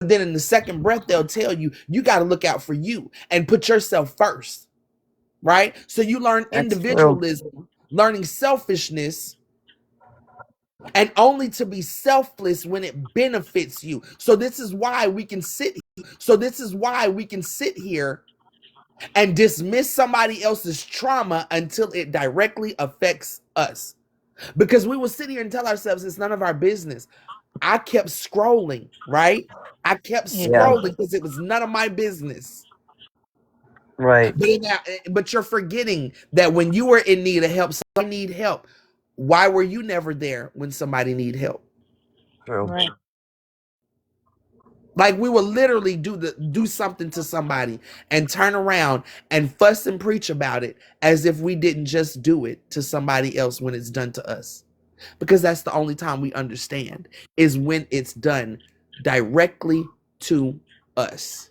then in the second breath, they'll tell you, you got to look out for you and put yourself first, right? So you learn individualism, learning selfishness, and only to be selfless when it benefits you. So this is why we can sit here and dismiss somebody else's trauma until it directly affects us. Because we will sit here and tell ourselves it's none of our business. I kept scrolling, right? I kept scrolling because it was none of my business. Right. But you're forgetting that when you were in need of help, somebody need help. Why were you never there when somebody need help? True. Right. Like we will literally do something to somebody and turn around and fuss and preach about it as if we didn't just do it to somebody else when it's done to us. Because that's the only time we understand is when it's done directly to us.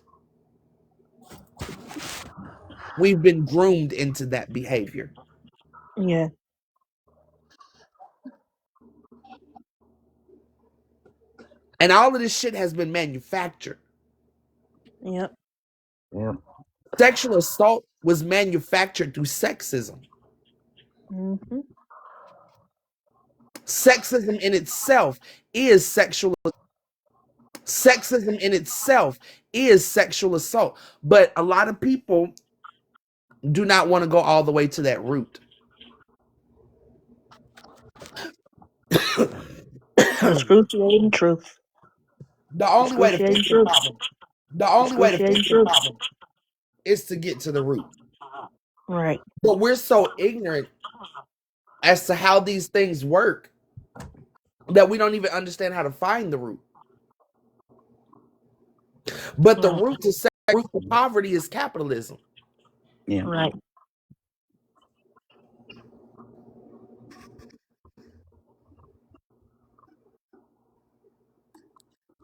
We've been groomed into that behavior. Yeah. And all of this shit has been manufactured. Yep. Yep. Sexual assault was manufactured through sexism. Mm-hmm. Sexism in itself is sexual. Sexism in itself is sexual assault. But a lot of people do not want to go all the way to that root. Excruciating truth. The only way to fix the truth. problem, the only way to fix the Excruciating problem is to get to the root. Right. But we're so ignorant as to how these things work that we don't even understand how to find the root. But the root to poverty is capitalism. Yeah. Right.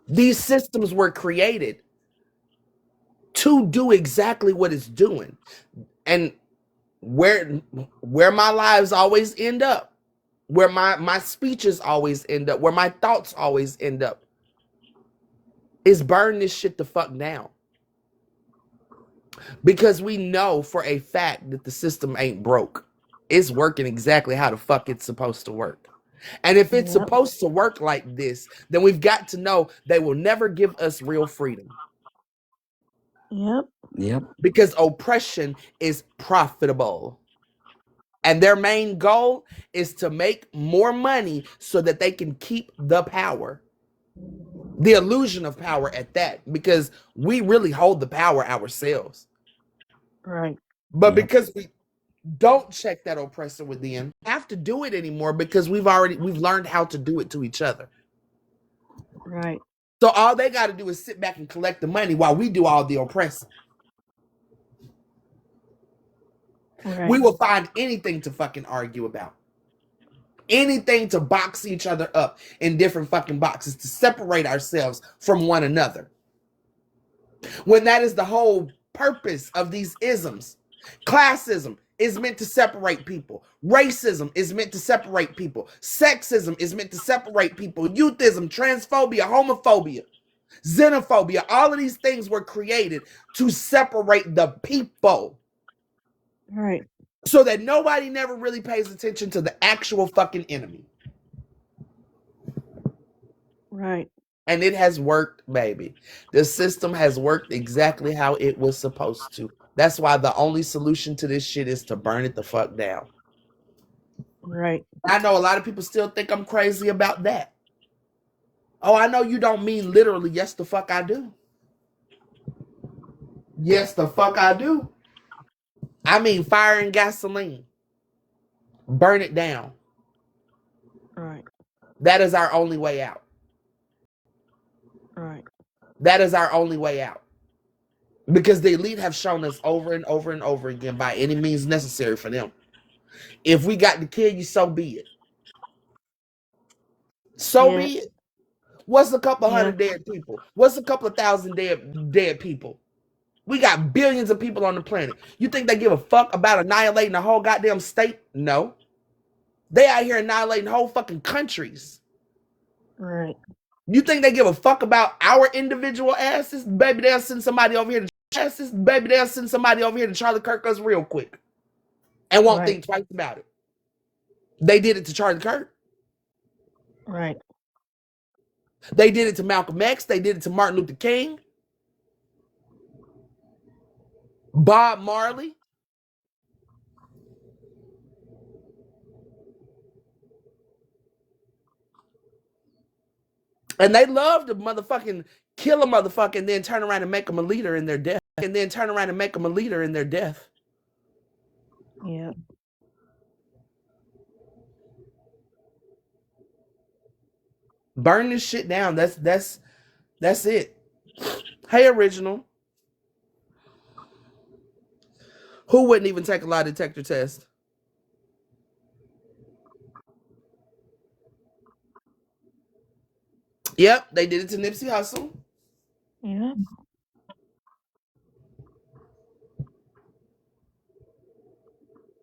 These systems were created to do exactly what it's doing. And where my lives always end up, where my speeches always end up, where my thoughts always end up, is burn this shit the fuck down. Because we know for a fact that the system ain't broke. It's working exactly how the fuck it's supposed to work. And if it's supposed to work like this, then we've got to know they will never give us real freedom. Yep. Yep. Because oppression is profitable. And their main goal is to make more money so that they can keep the power. The illusion of power at that. Because we really hold the power ourselves. Right. But because we don't check that oppressor within, we have to do it anymore because we've learned how to do it to each other. Right. So all they got to do is sit back and collect the money while we do all the oppressing. Right. We will find anything to fucking argue about. Anything to box each other up in different fucking boxes to separate ourselves from one another. When that is the whole purpose of these isms. Classism is meant to separate people. Racism is meant to separate people. Sexism is meant to separate people. Youthism, transphobia, homophobia, xenophobia, all of these things were created to separate the people. Right. So that nobody never really pays attention to the actual fucking enemy. Right. And it has worked, baby. The system has worked exactly how it was supposed to. That's why the only solution to this shit is to burn it the fuck down. Right. I know a lot of people still think I'm crazy about that. Oh, I know you don't mean literally. Yes, the fuck I do. Yes, the fuck I do. I mean fire and gasoline. Burn it down. Right. That is our only way out. Right. That is our only way out. Because the elite have shown us over and over and over again by any means necessary for them. If we got to kill you, so be it. So be it. What's a couple hundred dead people? What's a couple of thousand dead people? We got billions of people on the planet. You think they give a fuck about annihilating a whole goddamn state? No. They out here annihilating whole fucking countries. Right. You think they give a fuck about our individual asses? Baby, they'll send somebody over here to Charlie Kirk us real quick and won't think twice about it. They did it to Charlie Kirk. Right. They did it to Malcolm X. They did it to Martin Luther King, Bob Marley. And they love to motherfucking kill a motherfucker and then turn around and make them a leader in their death. Yeah. Burn this shit down. That's it. Hey, Original. Who wouldn't even take a lie detector test? Yep, they did it to Nipsey Hussle. Yeah.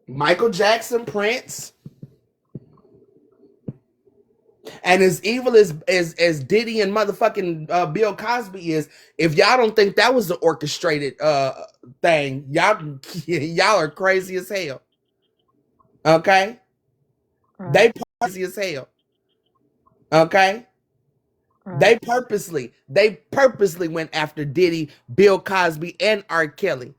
Michael Jackson, Prince. And as evil as Diddy and motherfucking Bill Cosby is, if y'all don't think that was the orchestrated thing, y'all are crazy as hell. Okay? Right. They crazy as hell. Okay? Right. They purposely went after Diddy, Bill Cosby, and R. Kelly.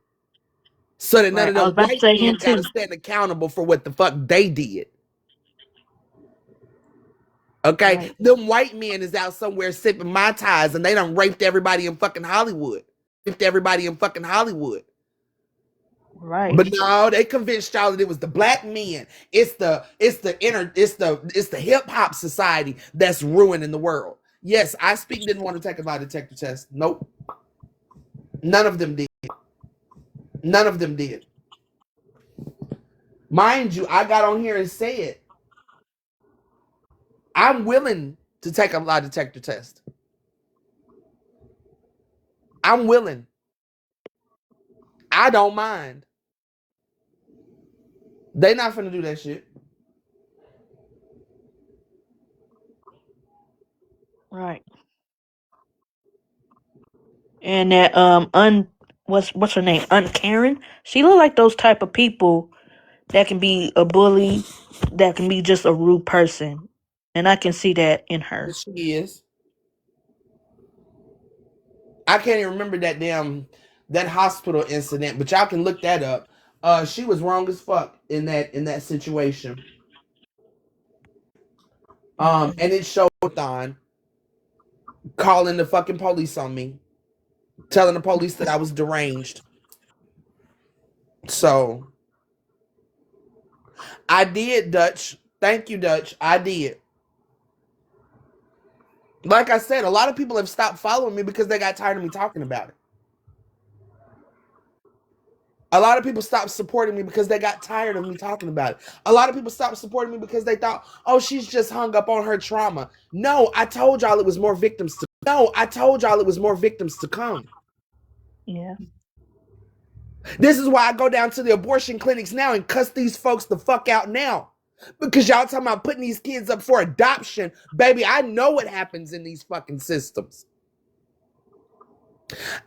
So that none of them white men gotta stand accountable for what the fuck they did. Okay? Right. Them white men is out somewhere sipping Mai Tais and they done raped everybody in fucking Hollywood. Right. But no, they convinced y'all that it was the black men. It's the hip hop society that's ruining the world. Yes, I Speak didn't want to take a lie detector test. Nope. None of them did. Mind you, I got on here and said, I'm willing to take a lie detector test. I'm willing. I don't mind. They not finna do that shit. Right. And that what's her name? Aunt Karen? She look like those type of people that can be a bully, that can be just a rude person. And I can see that in her. She is. I can't even remember that hospital incident, but y'all can look that up. She was wrong as fuck in that situation. And it showed on calling the fucking police on me, telling the police that I was deranged. So I did, Dutch. Thank you, Dutch. I did. Like I said, a lot of people have stopped following me because they got tired of me talking about it. A lot of people stopped supporting me because they got tired of me talking about it. A lot of people stopped supporting me because they thought, oh, she's just hung up on her trauma. No, I told y'all it was more victims to come. Yeah. This is why I go down to the abortion clinics now and cuss these folks the fuck out now. Because y'all talking about putting these kids up for adoption. Baby, I know what happens in these fucking systems.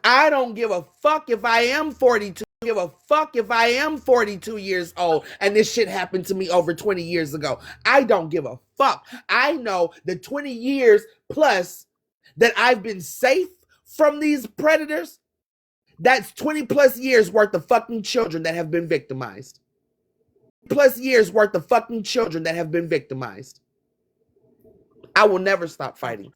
I don't give a fuck if I am 42. Give a fuck if I am 42 years old and this shit happened to me over 20 years ago. I don't give a fuck. I know the 20 years plus that I've been safe from these predators, that's 20 plus years worth of fucking children that have been victimized. I will never stop fighting.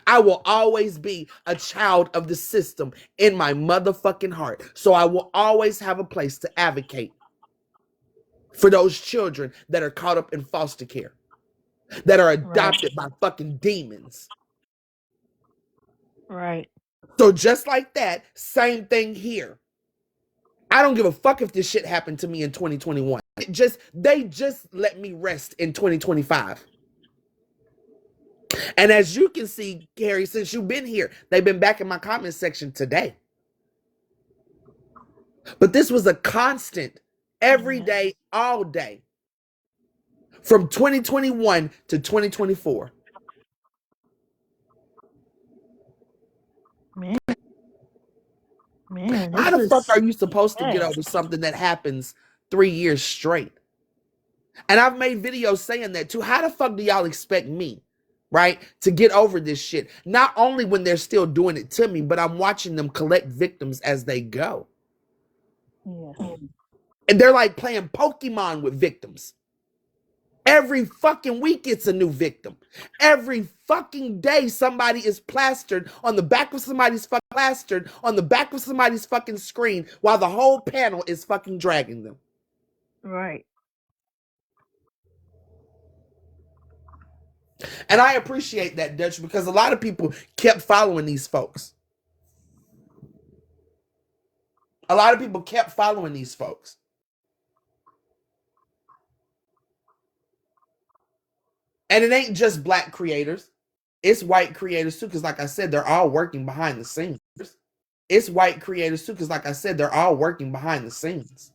I will always be a child of the system in my motherfucking heart. So I will always have a place to advocate for those children that are caught up in foster care, that are adopted by fucking demons. Right. So just like that, same thing here. I don't give a fuck if this shit happened to me in 2021. They just let me rest in 2025. And as you can see, Carrie, since you've been here, they've been back in my comment section today. But this was a constant, every day, all day, from 2021 to 2024. Man, How this the fuck is are you supposed to get fast. over something that happens 3 years straight? And I've made videos saying that too. How the fuck do y'all expect me, right, to get over this shit? Not only when they're still doing it to me, but I'm watching them collect victims as they go. Yeah. And they're like playing Pokemon with victims. Every fucking week it's a new victim. Every fucking day somebody is plastered on the back of somebody's fucking screen while the whole panel is fucking dragging them. Right. And I appreciate that, Dutch, because a lot of people kept following these folks. A lot of people kept following these folks. And it ain't just black creators. It's white creators too, because like I said, they're all working behind the scenes. It's white creators too, because like I said, they're all working behind the scenes.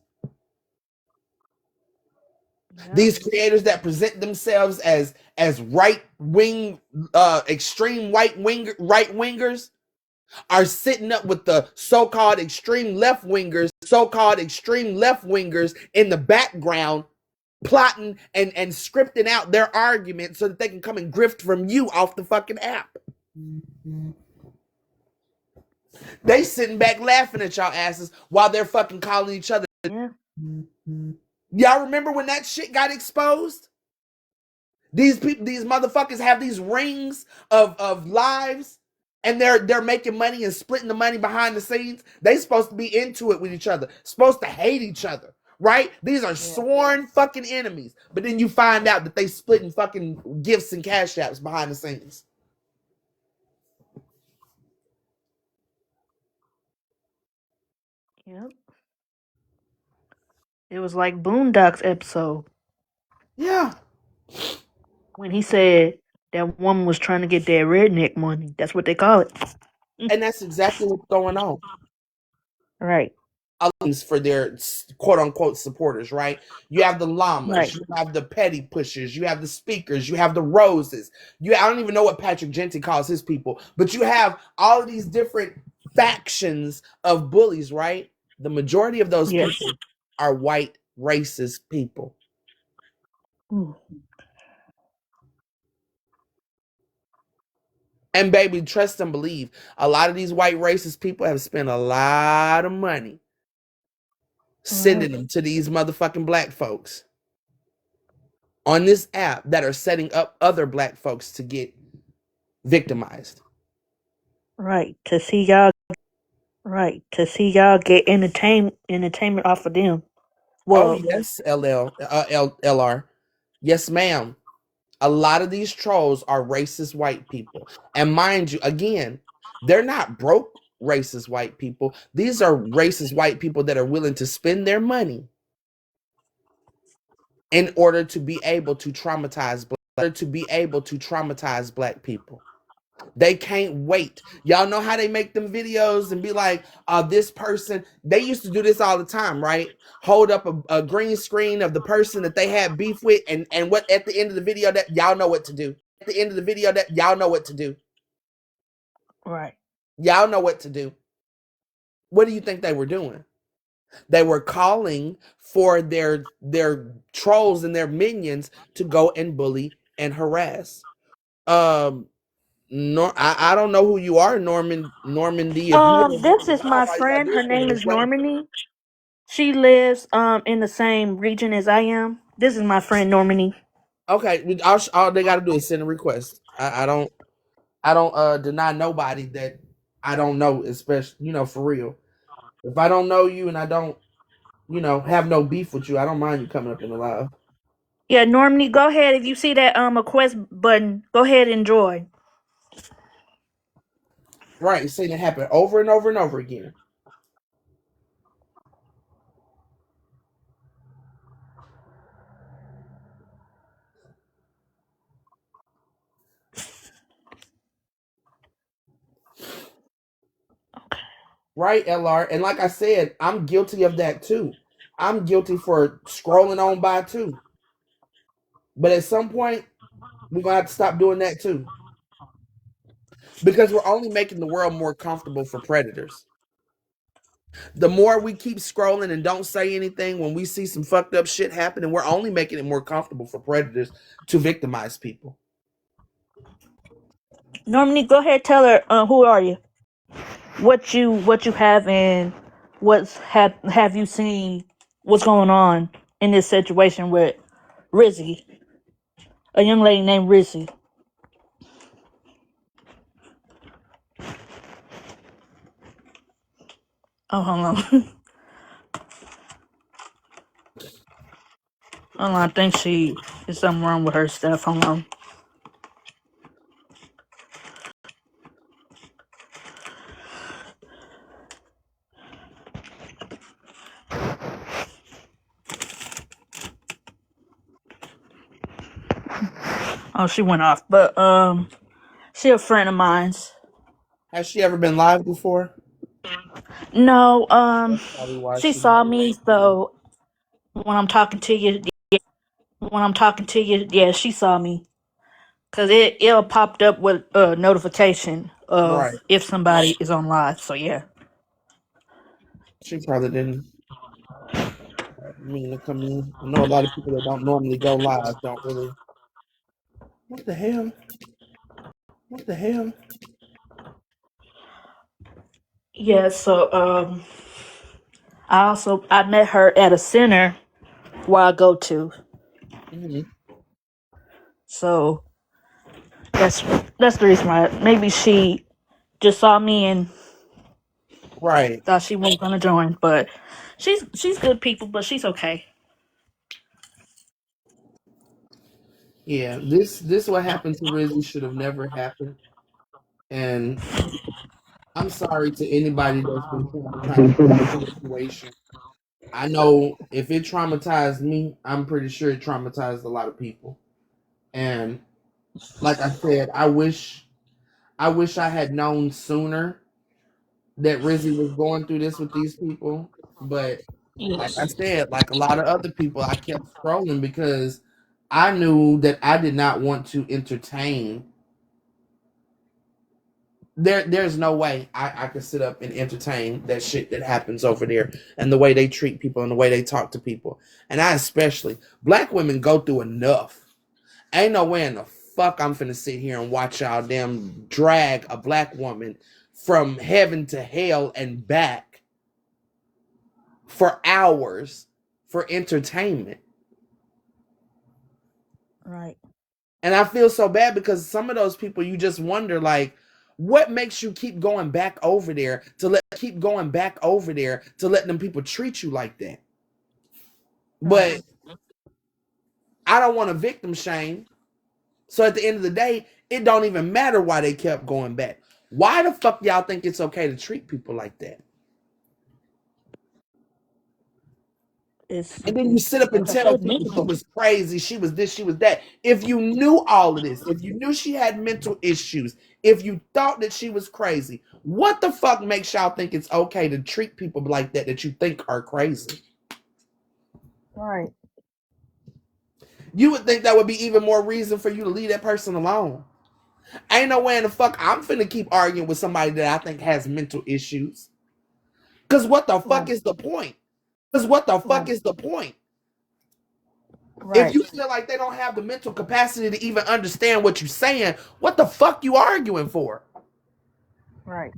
Yep. These creators that present themselves as right wing, extreme right wingers are sitting up with the so-called extreme left wingers in the background, plotting and scripting out their arguments so that they can come and grift from you off the fucking app. They sitting back laughing at y'all asses while they're fucking calling each other. Yeah. Y'all remember when that shit got exposed? These people, these motherfuckers have these rings of lives, and they're making money and splitting the money behind the scenes. They supposed to be into it with each other, supposed to hate each other, right? These are sworn fucking enemies. But then you find out that they splitting fucking gifts and cash apps behind the scenes. Yep. It was like Boondocks episode Yeah. when he said that woman was trying to get that redneck money. That's what they call it. And that's exactly what's going on. Right. For their quote unquote supporters, right? You have the llamas, Right. you have the petty pushers, you have the speakers, you have the roses. I don't even know what Patrick Genty calls his people, but you have all of these different factions of bullies, right? The majority of those Yes. people are white racist people. Ooh. And baby, trust and believe, a lot of these white racist people have spent a lot of money sending them to these motherfucking black folks on this app that are setting up other black folks to get victimized. Right. To see y'all. Right. To see y'all get entertainment off of them. Oh Well. yes, LR. Yes, ma'am. A lot of these trolls are racist white people. And mind you, again, they're not broke racist white people. These are racist white people that are willing to spend their money in order to be able to traumatize black people. They can't wait. Y'all know how they make them videos and be like, this person, they used to do this all the time, right? Hold up a green screen of the person that they had beef with, and what at the end of the video that y'all know what to do. At the end of the video that y'all know what to do. Right. Y'all know what to do. What do you think they were doing? They were calling for their trolls and their minions to go and bully and harass. No, I don't know who you are, Normandy. If you want to This join is the live, my all you gotta friend. do Her is join name the is request. Normani. She lives in the same region as I am. This is my friend Normani. Okay, all they gotta do is send a request. I don't deny nobody that I don't know, especially for real. If I don't know you and I don't have no beef with you, I don't mind you coming up in the live. Yeah, Normani, go ahead. If you see that request button, go ahead and join. Right, seeing it happen over and over and over again. Right, LR. And like I said, I'm guilty of that too. I'm guilty for scrolling on by too. But at some point, we're gonna have to stop doing that too. Because we're only making the world more comfortable for predators. The more we keep scrolling and don't say anything when we see some fucked up shit happen, and we're only making it more comfortable for predators to victimize people. Normally, go ahead, tell her who are you, what you have, and what's have you seen, what's going on in this situation with Rizzy, a young lady named Rizzy. Oh, hold on. Hold on, I think she is something wrong with her stuff. Hold on. Oh, she went off, but she a friend of mine's. Has she ever been live before? No, That's probably why she she saw don't. me, so when I'm talking to you, yeah, she saw me. Cause it'll popped up with a notification of Right. if somebody is on live. So yeah. She probably didn't mean to come in. I know a lot of people that don't normally go live don't really. What the hell? What the hell? Yeah, so I met her at a center where I go to. Hmm. So that's that's the reason why maybe she just saw me and Right. thought she wasn't gonna join. But she's good people, but she's okay. Yeah. This what happened to Rizzy should have never happened. And I'm sorry to anybody that's been traumatized by this situation. I know if it traumatized me, I'm pretty sure it traumatized a lot of people. And like I said, I wish I had known sooner that Rizzy was going through this with these people. But like I Yes. said, like a lot of other people, I kept scrolling because I knew that I did not want to entertain. There's no way I could sit up and entertain that shit that happens over there and the way they treat people and the way they talk to people. And I especially black women go through enough. Ain't no way in the fuck I'm finna sit here and watch y'all damn drag a black woman from heaven to hell and back for hours for entertainment. Right. And I feel so bad because some of those people you just wonder like what makes you keep going back over there to let them people treat you like that. Right. But I don't want to victim shame. So at the end of the day, it don't even matter why they kept going back. Why the fuck y'all think it's okay to treat people like that? It's And then you sit up and like I tell said, people she mental. was crazy, she was this, she was that. If you knew all of this, if you knew she had mental issues, if you thought that she was crazy, what the fuck makes y'all think it's okay to treat people like that you think are crazy? Right. You would think that would be even more reason for you to leave that person alone. Ain't no way in the fuck I'm finna keep arguing with somebody that I think has mental issues. Cause what the fuck Right. is the point? Cause what the fuck Right. is the point? If Right. you feel like they don't have the mental capacity to even understand what you're saying, what the fuck you arguing for? Right.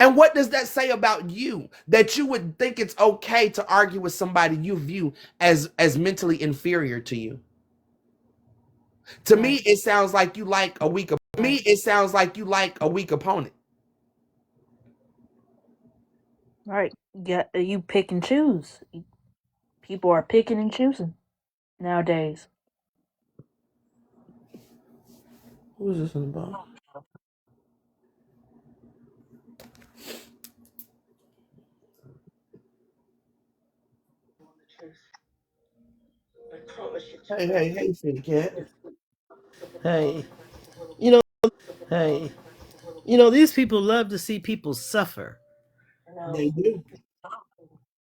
And what does that say about you? That you would think it's okay to argue with somebody you view as mentally inferior to you. To me, Right. it sounds like you like a weak. To me, it sounds like you like a weak opponent. Right. You pick and choose. People are picking and choosing nowadays. Who is this about? Hey, hey, hey, Fitty Cat. Hey, you know, hey, these people love to see people suffer. They do.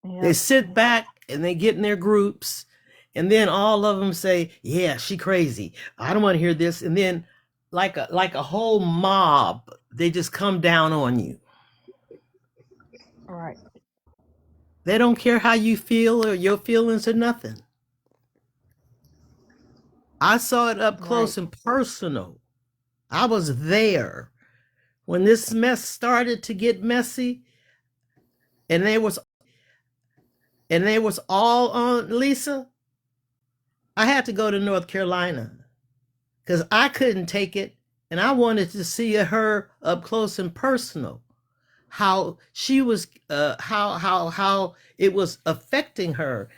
They Yeah. sit back and they get in their groups, and then all of them say, "Yeah, she crazy. I don't want to hear this." And then, like a whole mob they just come down on you. Right. They don't care how you feel or your feelings or nothing. I saw it up Right. close and personal. I was there when this mess started to get messy, and they was all on Lisa. I had to go to North Carolina because I couldn't take it, and I wanted to see her up close and personal. How she was, how it was affecting her,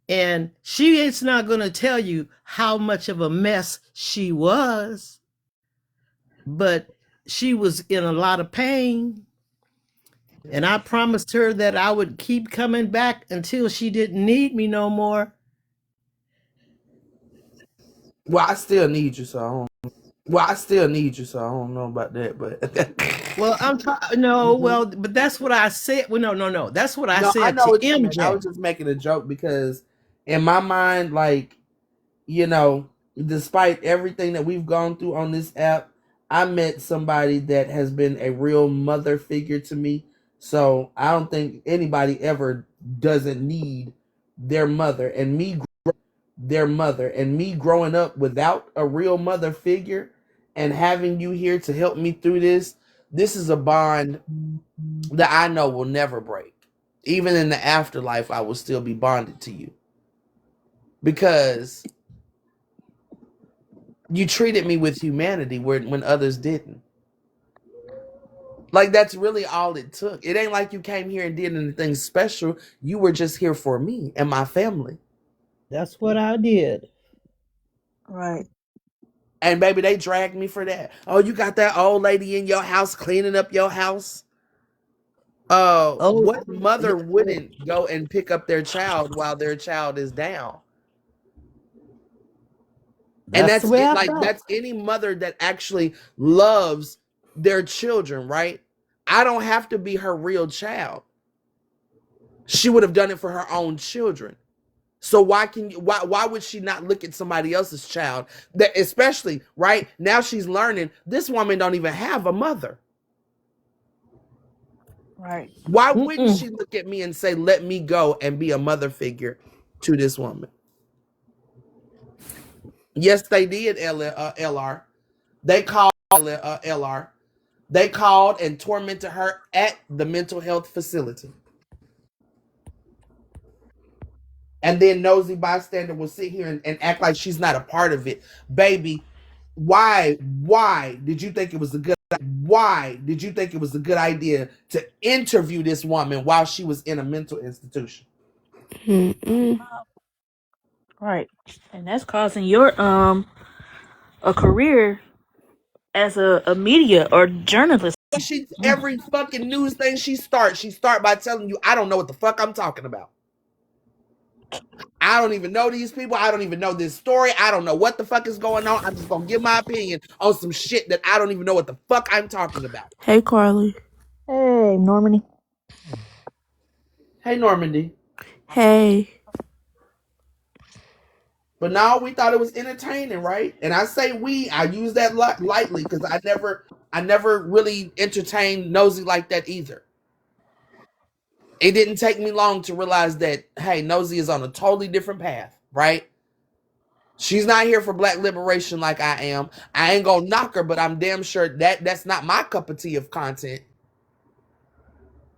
and she is not going to tell you how much of a mess she was, but she was in a lot of pain. And I promised her that I would keep coming back until she didn't need me no more. Well, I still need you, so I don't. Well, I still need you, so I don't know about that, but Well, I'm trying. No, well, but that's what I said. Well, no. That's what I no, I said know to what you meant. I MJ. was just making a joke because in my mind, like, you know, despite everything that we've gone through on this app, I met somebody that has been a real mother figure to me. So I don't think anybody ever doesn't need their mother. And me growing up without a real mother figure and having you here to help me through this is a bond that I know will never break. Even in the afterlife, I will still be bonded to you because you treated me with humanity when others didn't. Like, that's really all it took. It ain't like you came here and did anything special. You were just here for me and my family. That's what I did. Right. And baby, they dragged me for that. Oh, you got that old lady in your house cleaning up your house? Oh, What mother wouldn't go and pick up their child while their child is down? And that's the that's way it. I Like, felt. that's any mother that actually loves their children, right? I don't have to be her real child. She would have done it for her own children. So why would she not look at somebody else's child? That, especially right now, she's learning this woman don't even have a mother. Right. Why wouldn't Mm-mm. she look at me and say, "Let me go and be a mother figure to this woman"? Yes, they did. LR. They called LR. They called and tormented her at the mental health facility. And then nosy bystander will sit here and act like she's not a part of it. Baby, why did you think it was a good idea to interview this woman while she was in a mental institution? Mm-mm. Right. And that's causing your a career as a media or journalist. She every fucking news thing she start by telling you, I don't know what the fuck I'm talking about. I don't even know these people. I don't even know this story. I don't know what the fuck is going on. I'm just gonna give my opinion on some shit that I don't even know what the fuck I'm talking about. Hey, Carly. Hey, Normandy. Hey, Normandy. Hey. But now we thought it was entertaining, right? And I say I use that lightly because I never really entertained Nosy like that either. It didn't take me long to realize that, hey, Nosy is on a totally different path, right? She's not here for black liberation like I am. I ain't gonna knock her, but I'm damn sure that's not my cup of tea of content.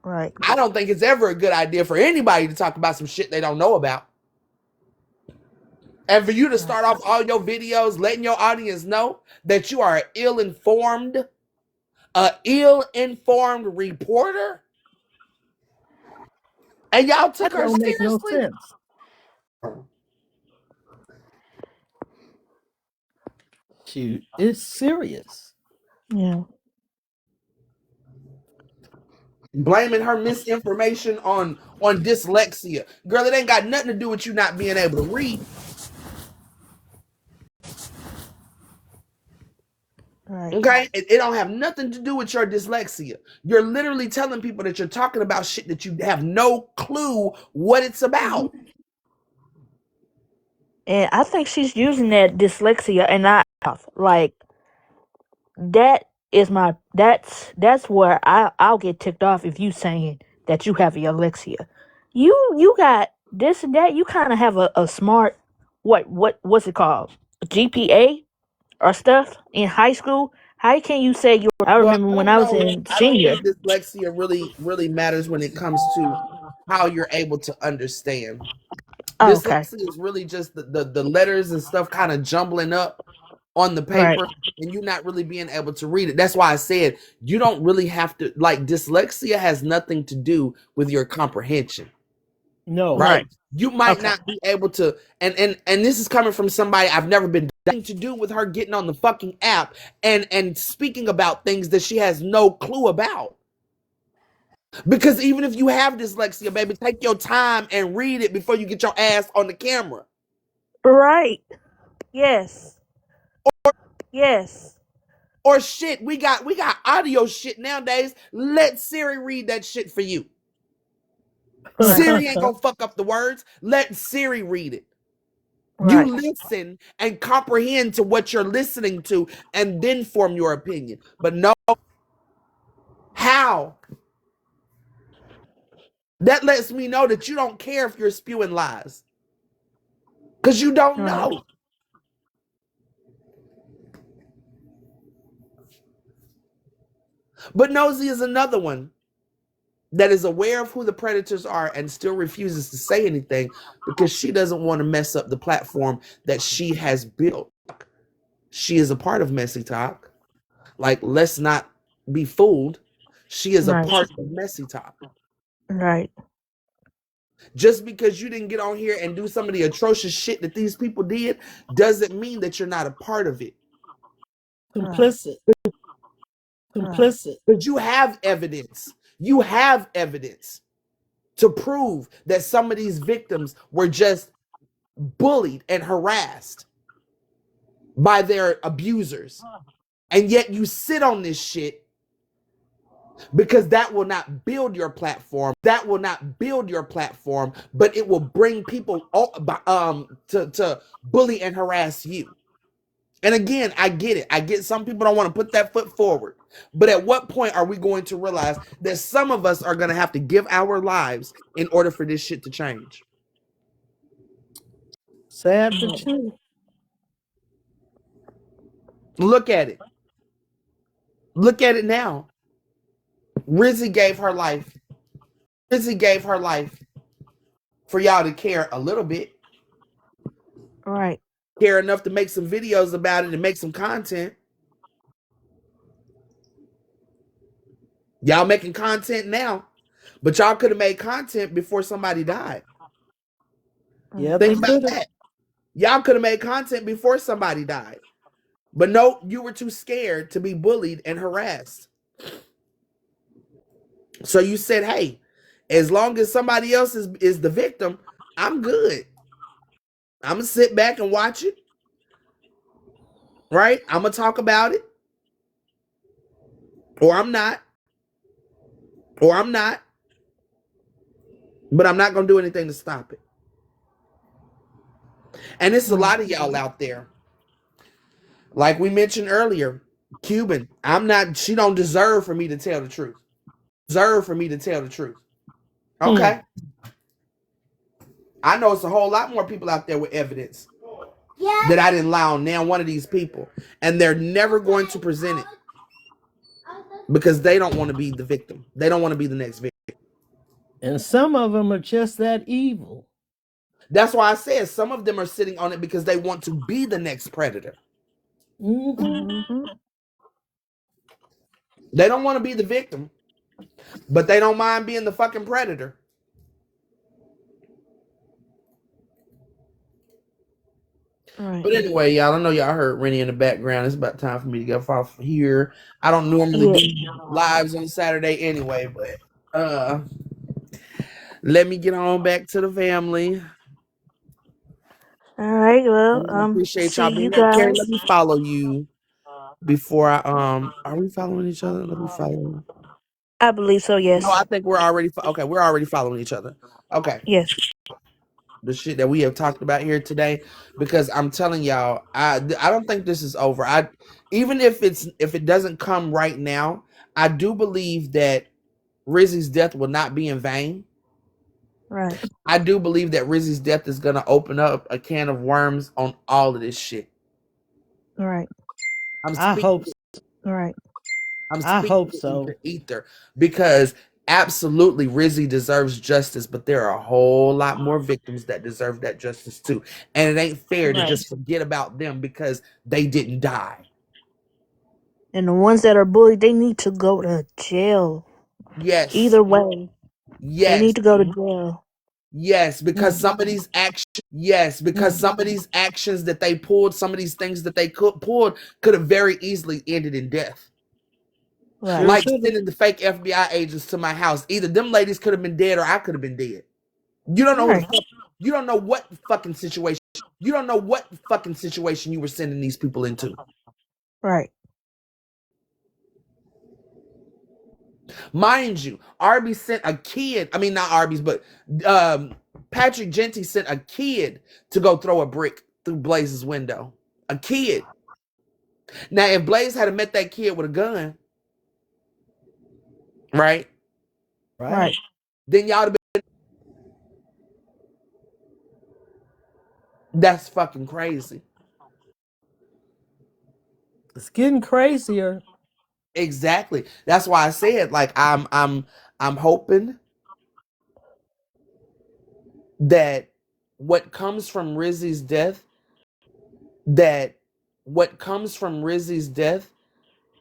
Right. I don't think it's ever a good idea for anybody to talk about some shit they don't know about. And for you to start off all your videos letting your audience know that you are an ill-informed reporter, and y'all took That her don't make no seriously? sense. Shoot, it's serious. Yeah. Blaming her misinformation on dyslexia. Girl, it ain't got nothing to do with you not being able to read. Right. Okay? It don't have nothing to do with your dyslexia. You're literally telling people that you're talking about shit that you have no clue what it's about. And I think she's using that dyslexia and not like that's where I'll get ticked off if you saying that you have alexia. You got this and that. You kind of have a smart, what's it called, GPA or stuff in high school. How can you say you? I Well, remember when I was in I don't senior. think dyslexia really matters when it comes to how you're able to understand. Oh, okay. Dyslexia is really just the letters and stuff kind of jumbling up on the Right. paper and you not really being able to read it. That's why I said you don't really have to, like, dyslexia has nothing to do with your comprehension. No. Right? Right. You might Okay. not be able to, and this is coming from somebody I've never been nothing to do with her getting on the fucking app and speaking about things that she has no clue about. Because even if you have dyslexia, baby, take your time and read it before you get your ass on the camera. Right. Yes. Yes. Or shit, we got audio shit nowadays. Let Siri read that shit for you. Right. Siri ain't gonna fuck up the words. Let Siri read it. Right. You listen and comprehend to what you're listening to and then form your opinion. But no, how? That lets me know that you don't care if you're spewing lies. Because you don't Right. know. But Nosy is another one that is aware of who the predators are and still refuses to say anything because she doesn't want to mess up the platform that she has built. She is a part of Messy Talk. Like, let's not be fooled. She is a Right. part of Messy Talk. Right. Just because you didn't get on here and do some of the atrocious shit that these people did doesn't mean that you're not a part of it. Complicit. Complicit. Because you have evidence. You have evidence to prove that some of these victims were just bullied and harassed by their abusers. And yet you sit on this shit because that will not build your platform. That will not build your platform, but it will bring people to bully and harass you. And again, I get it. I get some people don't want to put that foot forward. But at what point are we going to realize that some of us are going to have to give our lives in order for this shit to change? Sad but true. Look at it. Look at it now. Rizzy gave her life. Rizzy gave her life for y'all to care a little bit. Right. Care enough to make some videos about it and make some content. Y'all making content now, but y'all could have made content before somebody died. Yeah, Think they about could have. that. Y'all could have made content before somebody died. But no, you were too scared to be bullied and harassed. So you said, hey, as long as somebody else is the victim, I'm good. I'm going to sit back and watch it. Right? I'm going to talk about it. Or I'm not. Or I'm not. But I'm not going to do anything to stop it. And it's a lot of y'all out there. Like we mentioned earlier, Cuban, she don't deserve for me to tell the truth. Deserve for me to tell the truth. Okay. I know it's a whole lot more people out there with evidence that I didn't lie on now one of these people. And they're never going to present it because they don't want to be the victim. They don't want to be the next victim. And some of them are just that evil. That's why I said some of them are sitting on it because they want to be the next predator. Mm-hmm. They don't want to be the victim, but they don't mind being the fucking predator. Right. But anyway, y'all, I know y'all heard Rennie in the background. It's about time for me to get off here. I don't normally do lives on Saturday anyway, but let me get on back to the family. All right. Well, I appreciate see y'all you being here. Carrie, guys. let me follow you before I are we following each other? Let me follow. I believe so. Yes. No, I think we're already okay. We're already following each other. Okay. Yes. the shit that we have talked about here today, because I'm telling y'all, I don't think this is over. Even if it doesn't come right now, I do believe that Rizzy's death will not be in vain. Right. I do believe that Rizzy's death is gonna open up a can of worms on all of this shit. Right. I'm I speaking hope. Right. I'm I speaking hope it so. into ether, because absolutely Rizzy deserves justice, but there are a whole lot more victims that deserve that justice too. And it ain't fair to Right. just forget about them because they didn't die. And the ones that are bullied, they need to go to jail. Yes. Either way, they Yes. need to go to jail. Yes, because Mm. some of these actions that they pulled, some of these things that they pulled could have very easily ended in death. Right. Sure Like should. sending the fake FBI agents to my house. Either them ladies could have been dead or I could have been dead. You don't know who the Right. fuck, you don't know what fucking situation you were sending these people into. Right. Mind you, Arby sent a kid. I mean, not Arby's, but Patrick Genty sent a kid to go throw a brick through Blaze's window. A kid. Now, if Blaze had met that kid with a gun, right? Right. Then y'all would have been. That's fucking crazy. It's getting crazier. Exactly. That's why I said, like, I'm hoping that what comes from Rizzy's death, that what comes from Rizzy's death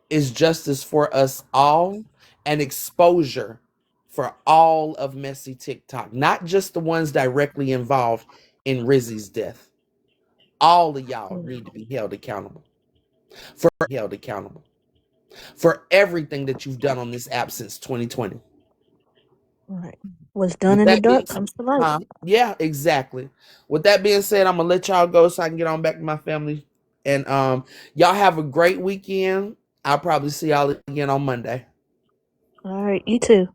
is justice for us all and exposure for all of messy TikTok, not just the ones directly involved in Rizzy's death. All of y'all need to be held accountable for everything that you've done on this app since 2020. Right. What's done With in the that being dark comes to light. yeah, exactly. With that being said, I'm gonna let y'all go so I can get on back to my family. And y'all have a great weekend. I'll probably see y'all again on Monday. All right. You too.